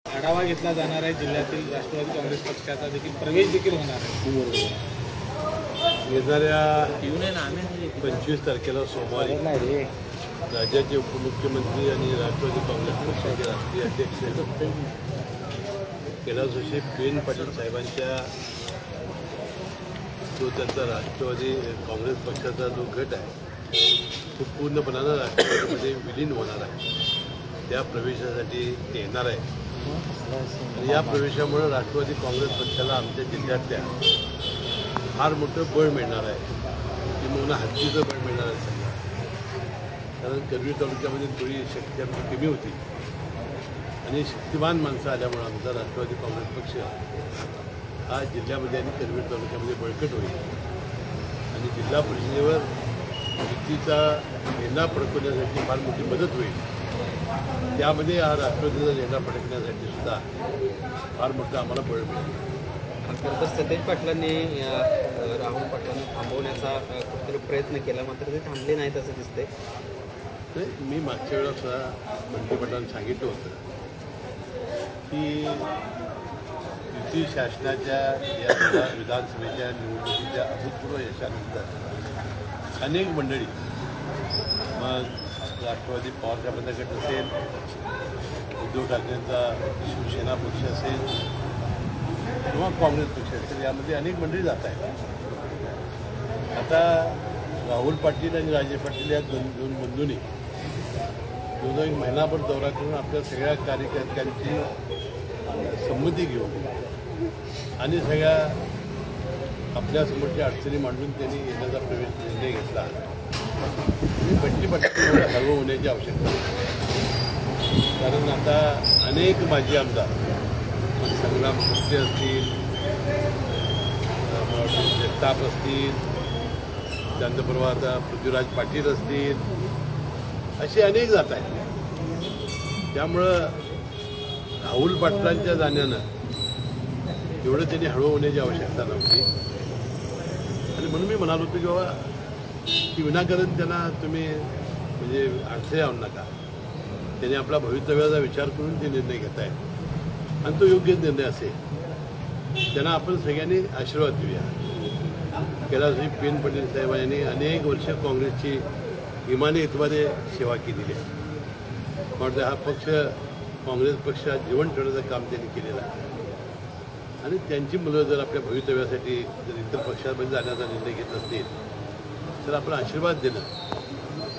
आढावा घेतला जाणार आहे। जिल्ह्यातील राष्ट्रवादी काँग्रेस पक्षाचा देखील प्रवेश देखील होणार आहे। येणाऱ्या 25 तारखेला सोमवारी राज्याचे उपमुख्यमंत्री आणि राष्ट्रवादी काँग्रेस पक्षाचे राष्ट्रीय अध्यक्ष कैलासवासी पेन पाटील साहेबांच्या जो त्यांचा राष्ट्रवादी काँग्रेस पक्षाचा जो गट आहे तो पूर्णपणानं राष्ट्रवादीमध्ये विलीन होणार आहे। त्या प्रवेशासाठी ते येणार आहे आणि या प्रवेशामुळे राष्ट्रवादी काँग्रेस पक्षाला आमच्या जिल्ह्यातल्या फार मोठं बळ मिळणार आहे, किंवा हत्तीचं बळ मिळणार आहे सगळं। कारण करवीर तालुक्यामध्ये थोडी शक्ती कमी होती आणि शक्तिमान माणसं आल्यामुळे आमचा राष्ट्रवादी काँग्रेस पक्ष हा जिल्ह्यामध्ये आणि करवीर तालुक्यामध्ये बळकट होईल आणि जिल्हा परिषदेवर युतीचा झेंडा फडकवण्यासाठी फार मोठी मदत होईल। त्यामध्ये हा राष्ट्रवादीचा झेंडा फडकण्यासाठी सुद्धा फार मोठं आम्हाला बळ मिळेल। तर सतेज पाटलांनी राहुल पाटलांना थांबवण्याचा कुठेतरी प्रयत्न केला, मात्र ते थांबले नाहीत असं दिसतंय। नाही, मी मागच्या वेळेला सुद्धा मंत्रिमंडळानं सांगितलं होतं की युती शासनाच्या या विधानसभेच्या निवडणुकीच्या अभूतपूर्व यशानंतर अनेक मंडळी, मग राष्ट्रवादी पवारच्या गट असेल, उद्धव ठाकरेंचा शिवसेना पक्ष असेल किंवा काँग्रेस पक्ष असेल, यामध्ये अनेक मंडळी जात आहेत। आता राहुल पाटील आणि राजे पाटील या दोन बंधूंनी एक महिनाभर दौरा करून आपल्या सगळ्या कार्यकर्त्यांची संमती घेऊन आणि सगळ्या आपल्यासमोरच्या अडचणी मांडून त्यांनी येण्याचा निर्णय घेतला। बंटी पाटील हळू होण्याची आवश्यकता आहे, कारण आता अनेक माजी आमदार संग्राम कुस्ते असतील, जगताप असतील, त्यानंतर आता पृथ्वीराज पाटील असतील, असे अनेक जात आहेत। त्यामुळं राहुल पाटलांच्या जाण्यानं एवढं त्यांनी हळू होण्याची आवश्यकता नव्हती आणि म्हणून मी म्हणालो होतो की बाबा की विनाकारण त्यांना तुम्ही म्हणजे अडथळे आणू नका। त्यांनी आपला भवितव्याचा विचार करून ते निर्णय घेत आहेत आणि तो योग्य निर्णय असेल। त्यांना आपण सगळ्यांनी आशीर्वाद देऊया। कैलासवासी पेन पाटील साहेब यांनी अनेक वर्ष काँग्रेसची इमाने इतबारे सेवा केलेली आहे। म्हणजे हा पक्ष काँग्रेस पक्षात जीवन ठेवण्याचं काम त्यांनी केलेलं आहे आणि त्यांची मुलं जर आपल्या भवितव्यासाठी जर इतर पक्षामध्ये जाण्याचा निर्णय घेत असतील तर आपण आशीर्वाद देणं,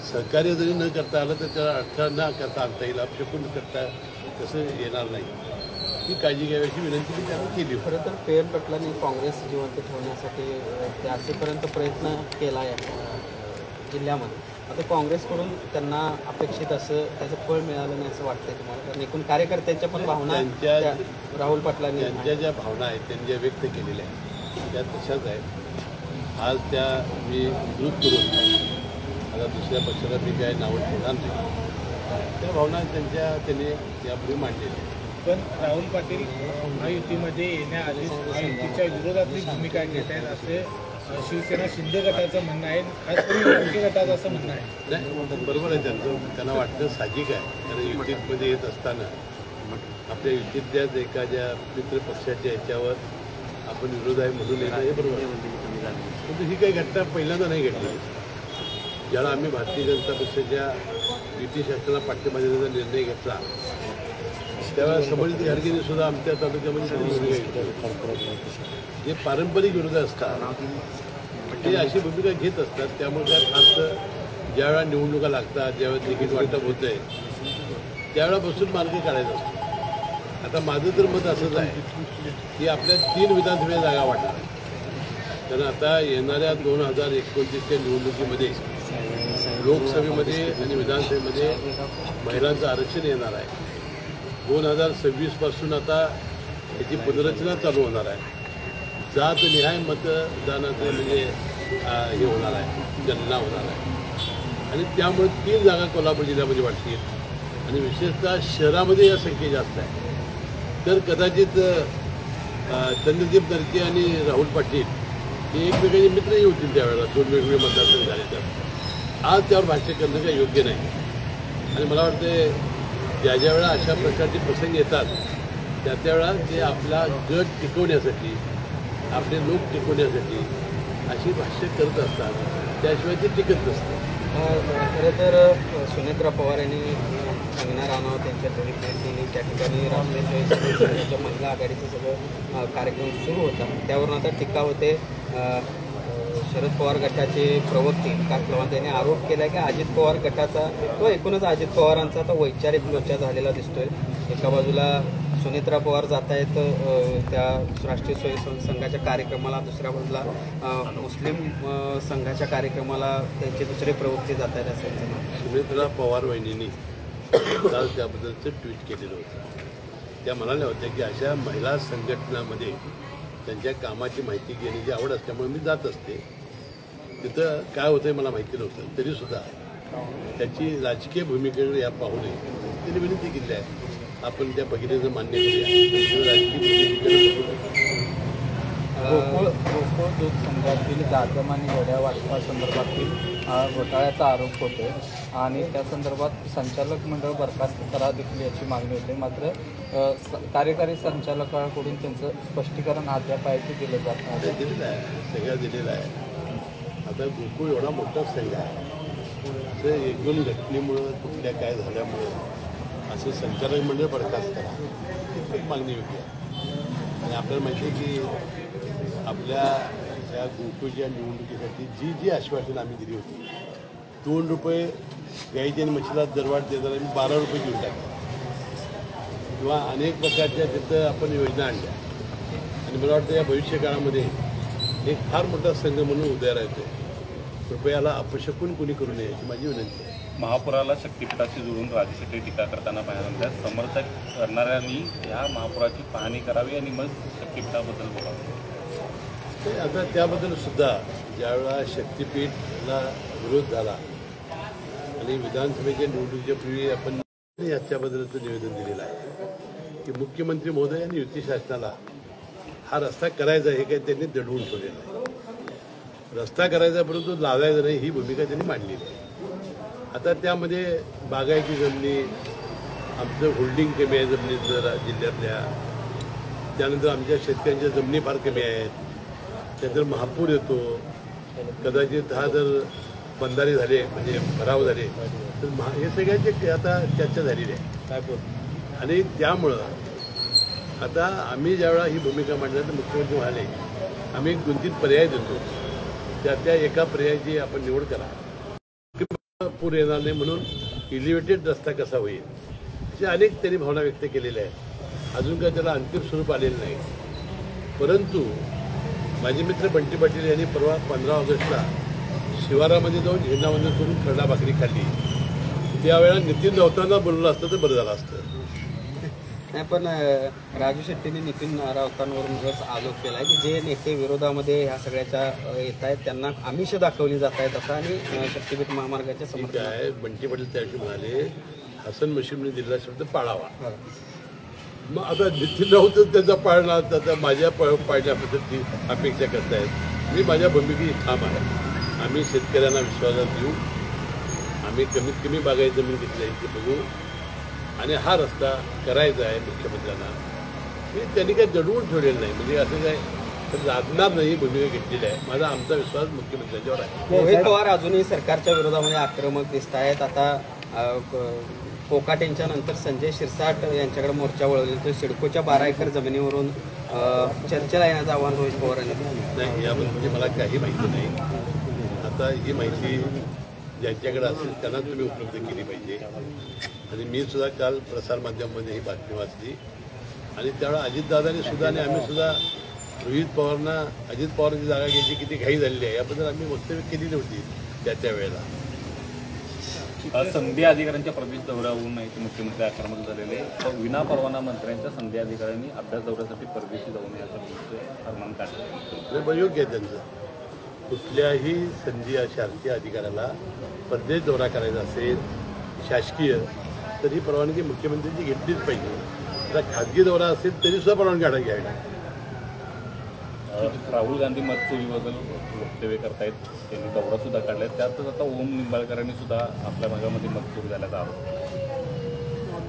सहकार्य जरी न करता आलं तर त्याला अडथळा न करता आणता येईल, अपशकून करता तसं येणार नाही, ही काळजी घ्यावी विनंती मी त्यांना केली। खरं तर पेन पाटलांनी काँग्रेस जिवंत ठेवण्यासाठी ते असेपर्यंत प्रयत्न केला आहे जिल्ह्यामध्ये। आता काँग्रेसकडून त्यांना अपेक्षित असं त्याचं फळ मिळालं नाही असं वाटतंय तुम्हाला? कारण एकूण कार्यकर्त्यांच्या पण भावना राहुल पाटलांनी त्यांच्या ज्या भावना आहेत त्यांनी ज्या व्यक्त केलेल्या आहेत त्या तशाच आहेत। आज त्या मी विरोध करून आता दुसऱ्या पक्षाला मी काही नावं ठेवणार नाही, त्या भावना त्यांनी यापूर्वी मांडलेल्या आहेत। पण राहुल पाटील महायुतीमध्ये येण्याआधी महायुतीच्या विरोधातली भूमिका घेत आहेत असे शिवसेना शिंदे गटाचं म्हणणं आहे, खास करून योग्य गटाचं असं म्हणणं आहे। नाही, बरोबर आहे त्यांचं, त्यांना वाटतं साहजिक आहे, कारण युतीमध्ये येत असताना आपल्या युतीतल्याच एखाद्या मित्र पक्षाच्या याच्यावर आपण विरोध आहे म्हणून येणं हे बरोबर आहे। परंतु ही काही घटना पहिल्यांदा नाही घडली। ज्याला आम्ही भारतीय जनता पक्षाच्या युती शासनाला पाठिंबा देण्याचा निर्णय घेतला त्यावेळेला समर्जित घाडगेंनी सुद्धा आमच्या तालुक्यामध्ये भूमिका घेतली। जे पारंपरिक विरोध असतात ते अशी भूमिका घेत असतात, त्यामुळे काय फारसं ज्यावेळेला निवडणुका लागतात, ज्यावेळेला तिकीट वाटप होतं आहे त्यावेळेपासून मार्ग काढायचा असतो। आता माझं तर मत असंच आहे की आपल्या 3 विधानसभा जागा वाटणार आहे, कारण आता येणाऱ्या 2029च्या निवडणुकीमध्ये लोकसभेमध्ये आणि विधानसभेमध्ये महिलांचं आरक्षण येणार आहे। 2026पासून आता याची पुनर्रचना चालू होणार आहे। जातनिहाय मतदानाचं म्हणजे हे होणार आहे, गणना होणार आहे आणि त्यामुळे 3 जागा कोल्हापूर जिल्ह्यामध्ये वाटतील आणि विशेषतः शहरामध्ये या संख्या जास्त आहे। तर कदाचित चंद्रदीप नरके आणि राहुल पाटील हे एकमेकांचे मित्रही होतील त्यावेळेला, 2 वेगवेगळे मतदारसंघ झाले तर आज त्यावर भाष्य करणं काही योग्य नाही। आणि मला वाटतं ज्या ज्या वेळेला अशा प्रकारचे प्रसंग येतात त्या वेळा ते आपला गट टिकवण्यासाठी आपले लोक टिकवण्यासाठी अशी भाष्य करत असतात, त्याशिवाय ते टिकत नसतं. खरं तर सुनेत्रा पवार यांनी कंगना राणावत यांच्या घरी भेट दिली. त्या ठिकाणी राष्ट्रीय स्वयंसेवक संघाच्या महिला आघाडीचा सगळं कार्यक्रम सुरू होता. त्यावरून आता टीका होते. शरद पवार गटाचे प्रवक्ते काकलवांत यांनी आरोप केला की अजित पवार गटाचा किंवा एकूणच अजित पवारांचा आता वैचारिक लोचा झालेला दिसतोय. एका बाजूला सुनेत्रा पवार जात आहेत त्या राष्ट्रीय स्वयंसेवक संघाच्या कार्यक्रमाला, दुसऱ्या बाजूला मुस्लिम संघाच्या कार्यक्रमाला त्यांचे दुसरे प्रवक्ते जात आहेत असं सुनेत्रा पवार वहिनींनी काल त्याबद्दलचं ट्विट केलेलं होतं. त्या म्हणाल्या होत्या की अशा महिला संघटनामध्ये त्यांच्या कामाची माहिती घेण्याची आवड असल्यामुळे मी जात असते. तिथं काय होतंय मला माहिती नव्हतं, तरीसुद्धा त्याची राजकीय भूमिकेकडे या पाहू नये त्यांनी विनंती केली आहे. आपण त्या भगिनीचं मान्य करूया, राजकीय भूमिकेकडे गोकुळ दूध संघातील जाधव आणि घड्या वाटपा संदर्भातील घोटाळ्याचा आरोप होतो आणि त्या संदर्भात संचालक मंडळ बरखास्त करा देखील याची मागणी होते. मात्र कार्यकारी संचालकांकडून त्यांचं स्पष्टीकरण अद्याप आहे ते दिलं जात नाही. दिलेलं आहे, सगळं दिलेलं आहे. आता गोकुळ एवढा मोठा संघ आहे, असं एक दोन घटनेमुळं कुठल्या काय झाल्यामुळं असं संचालक मंडळ बरखास्त करा एक मागणी होती आहे. आणि आपल्याला माहिती आहे की आपल्या या गोकुळच्या निवडणुकीसाठी जी आश्वासन आम्ही दिली होती, 2 रुपये गाईची आणि म्हशीला दरवाढ देताना आम्ही 12 रुपये घेऊन टाकले किंवा अनेक प्रकारच्या तिथं आपण योजना आणल्या. आणि मला वाटतं या भविष्य काळामध्ये एक फार मोठा संघ म्हणून उदयाला येतोय. कृपयाला अपशकून कुणी करू नये याची माझी विनंती आहे. महापुराला शक्तीपीठाशी जोडून राजकीय टीका करताना पाहायला मिळाल्या. समर्थक करणाऱ्यांनी ह्या महापुराची पाहणी करावी आणि मग शक्तीपीठाबद्दल बोलावं. ते आता त्याबद्दल सुद्धा ज्यावेळा शक्तीपीठला विरोध झाला आणि विधानसभेच्या निवडणुकीच्या पूर्वी आपण याच्याबद्दलचं निवेदन दिलेलं आहे की मुख्यमंत्री महोदय यांनी युती शासनाला हा रस्ता करायचा हे काही त्यांनी दडवून ठेवलेला आहे. रस्ता करायचा परंतु लावायचा नाही ही भूमिका त्यांनी मांडलेली आहे. आता त्यामध्ये बागायती जमिनी, आमचं होल्डिंग कमी आहे जमिनीचं जिल्ह्यातल्या, त्यानंतर आमच्या शेतकऱ्यांच्या जमिनी फार कमी आहेत, त्यानंतर महापूर येतो, कदाचित हा जर बंधारे झाले म्हणजे भराव झाले तर हे सगळ्यांची आता चर्चा झालेली आहे. आणि त्यामुळं आता आम्ही ज्यावेळा ही भूमिका मांडली तर मुख्यमंत्री म्हणाले आम्ही 2-3 पर्याय देतो, त्या एका पर्यायाची आपण निवड करा. पूर येणार नाही म्हणून इलिव्हेटेड रस्ता कसा होईल असे अनेक त्यांनी भावना व्यक्त केलेल्या आहेत. अजून काय त्याला अंतिम स्वरूप आलेलं नाही. परंतु माझे मित्र बंटी पाटील यांनी परवा 15 ऑगस्टला शिवारामध्ये जाऊन झेंडावंदन करून खरडा भाकरी खाल्ली. त्यावेळेला नितीन राऊतांना बोललं असतं तर बरं झालं असतं. नाही, पण राजू शेट्टींनी नितीन राऊतांवरूनच आरोप केला आहे की जे नेते विरोधामध्ये ह्या सगळ्याच्या येत आहेत त्यांना आमिष दाखवली जात आहेत असं, आणि शक्तीपीठ महामार्गाच्या ठीक आहे. बंटी पाटील त्याविषयी म्हणाले हसन मुश्रीफने दिलेला शब्द पाळावा. मग आता नितीन राऊतच त्याचा पाळणार, त्याचा माझ्या पाळण्याबद्दलची अपेक्षा करतायत. मी माझ्या भूमिकेची ठाम आहे. आम्ही शेतकऱ्यांना विश्वासात घेऊ, आम्ही कमीत कमी बागायती जमीन घेतली आहे ते बघू आणि हा रस्ता करायचा आहे मुख्यमंत्र्यांना. मी त्यांनी काही दडवून ठेवलेलं नाही, म्हणजे असं काय तर लादणार नाही भूमिका घेतलेली आहे. माझा आमचा विश्वास मुख्यमंत्र्यांच्यावर आहे. मोहित पवार अजूनही सरकारच्या विरोधामध्ये आक्रमक दिसत आहेत. आता कोकाटेंच्या नंतर संजय शिरसाट यांच्याकडे मोर्चा वळवले तर सिडकोच्या 12 एकर जमिनीवरून चर्चेला येण्याचं आव्हान रोहित पवार यांनी. नाही, याबद्दलची मला काही माहिती नाही. आता ही माहिती ज्यांच्याकडे असेल त्यांना तुम्ही उपलब्ध केली पाहिजे. आणि मी सुद्धा काल प्रसारमाध्यमामध्ये ही बातमी वाचली आणि त्यावेळेला अजितदादांनी सुद्धा आणि आम्ही सुद्धा रोहित पवारांना अजित पवारांची जागा घ्यायची किती घाई झालेली आहे याबद्दल आम्ही वक्तव्य केली नव्हती त्या वेळेला. संधी अधिकाऱ्यांच्या प्रदेश दौऱ्यावरून नाही मुख्यमंत्री आक्रमक झालेले. विनापरवाना मंत्र्यांच्या संधी अधिकाऱ्यांनी अभ्यास दौऱ्यासाठी परदेशी जाऊ नये असं फरमान काढलं. योग्य आहे त्यांचं. कुठल्याही संधी शासकीय अधिकाऱ्याला परदेश दौरा करायचा असेल शासकीय तर ही परवानगी मुख्यमंत्र्यांची घेतलीच पाहिजे. आता खाजगी दौरा असेल तरी सुद्धा परवानगी घ्यायला. राहुल गांधी मत चोरीबद्दल वक्तव्य करतायत, त्यांनी दौरा सुद्धा काढलाय. त्यातच आता ओम निंबाळकरांनी सुद्धा आपल्या भागामध्ये मत चोरी झाल्याचा आरोप.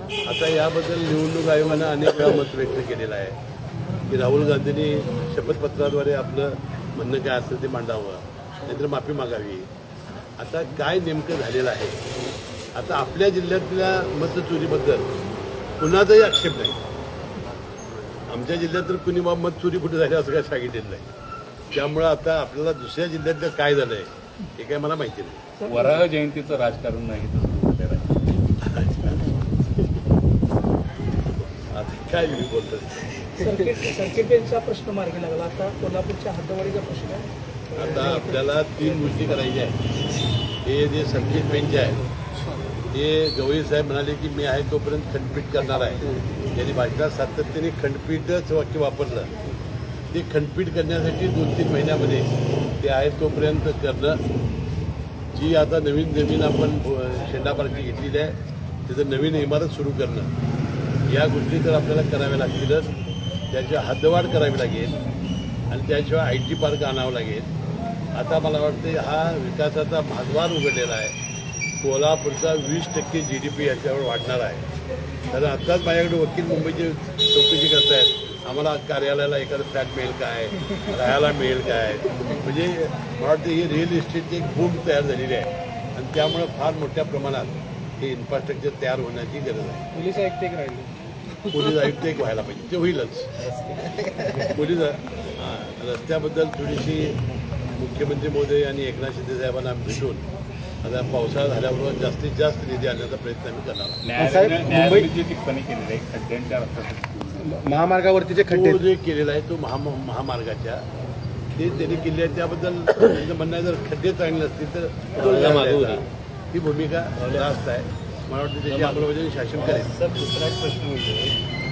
आता याबद्दल निवडणूक आयोगानं अनेक वेळा मत व्यक्त केलेलं आहे की राहुल गांधींनी शपथपत्राद्वारे आपलं म्हणणं काय असेल ते मांडावं, नाहीतर माफी मागावी. आता काय नेमकं झालेलं आहे, आता आपल्या जिल्ह्यातल्या मतचोरीबद्दल कुणाचाही आक्षेप नाही. आमच्या जिल्ह्यात तर कुणी मत चोरी कुठे झाली असं काय सांगितलेलं नाही. त्यामुळं आता आपल्याला दुसऱ्या जिल्ह्यातलं काय झालंय हे काय मला माहिती नाही. वराह जयंतीचं राजकारण नाही तर सुरू होते राजकारण. आता काय मी बोलतो. सर्किटेचा प्रश्न मार्गी लागला. आता कोल्हापूरच्या हद्दवाढीचा प्रश्न आहे. आता आपल्याला 3 गोष्टी करायच्या आहेत. हे जे सर्किट बेंच आहे ते गवई साहेब म्हणाले की मी आहे तोपर्यंत खंडपीठ करणार आहे. यांनी भाषणात सातत्याने खंडपीठच वाक्य वापरलं. ते खंडपीठ करण्यासाठी 2-3 महिन्यामध्ये ते आहे तोपर्यंत करणं. जी आता नवीन जमीन आपण शेंडापार्कची घेतलेली आहे त्याचं नवीन इमारत सुरू करणं, या गोष्टी तर आपल्याला कराव्या लागतीलच. त्याची हद्दवाढ करावी लागेल आणि त्याशिवाय IT पार्क आणावं लागेल. आता मला वाटतं हा विकासाचा भागवार उघडलेला आहे. कोल्हापूरचा 20% GDP याच्यावर वाढणार आहे. कारण आत्ताच माझ्याकडे वकील मुंबईची चौकशी करतायत, आम्हाला कार्यालयाला एखादं फ्लॅट मिळेल काय, राहायला मिळेल काय. म्हणजे मला वाटतं ही रिअल इस्टेटची एक बूम तयार झालेली आहे आणि त्यामुळं फार मोठ्या प्रमाणात हे इन्फ्रास्ट्रक्चर तयार होण्याची गरज आहे. पोलीस आयुक्त एक राहिले. पोलीस आयुक्त एक व्हायला पाहिजे, ते होईलच. पोलीस रस्त्याबद्दल थोडीशी मुख्यमंत्री महोदय आणि एकनाथ शिंदे साहेबांना भेटून आता पावसाळा झाल्याबरोबर जास्तीत जास्त निधी आणण्याचा प्रयत्न आम्ही करणार आहोत. न्यायालयाने जी टिप्पणी केलेली आहे खड्ड्यांच्या रस्त्यासाठी महामार्गावरतीचे तो जे केलेला आहे तो महामार्गाच्या ते त्यांनी केले आहे त्याबद्दल त्यांचं म्हणणं आहे जर खड्डे चांगले असतील तर ही भूमिका रास्त आहे. मला वाटतं त्याची अंमलबजावणी शासन करेल. सर, दुसरा एक प्रश्न म्हणजे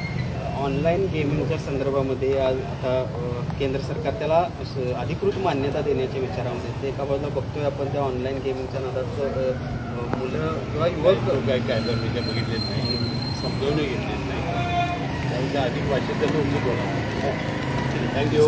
ऑनलाईन गेमिंगच्या संदर्भामध्ये आज आता केंद्र सरकार त्याला अधिकृत मान्यता देण्याच्या विचारामध्ये ते एका बाजूला बघतोय आपण त्या ऑनलाईन गेमिंगच्या नादात मुलं किंवा युवक काय कायदा मी काय बघितलेच नाही, समजावूनही घेतलेच नाही. त्याच्या अधिक वाचन त्यांना उचित होणार. थँक्यू.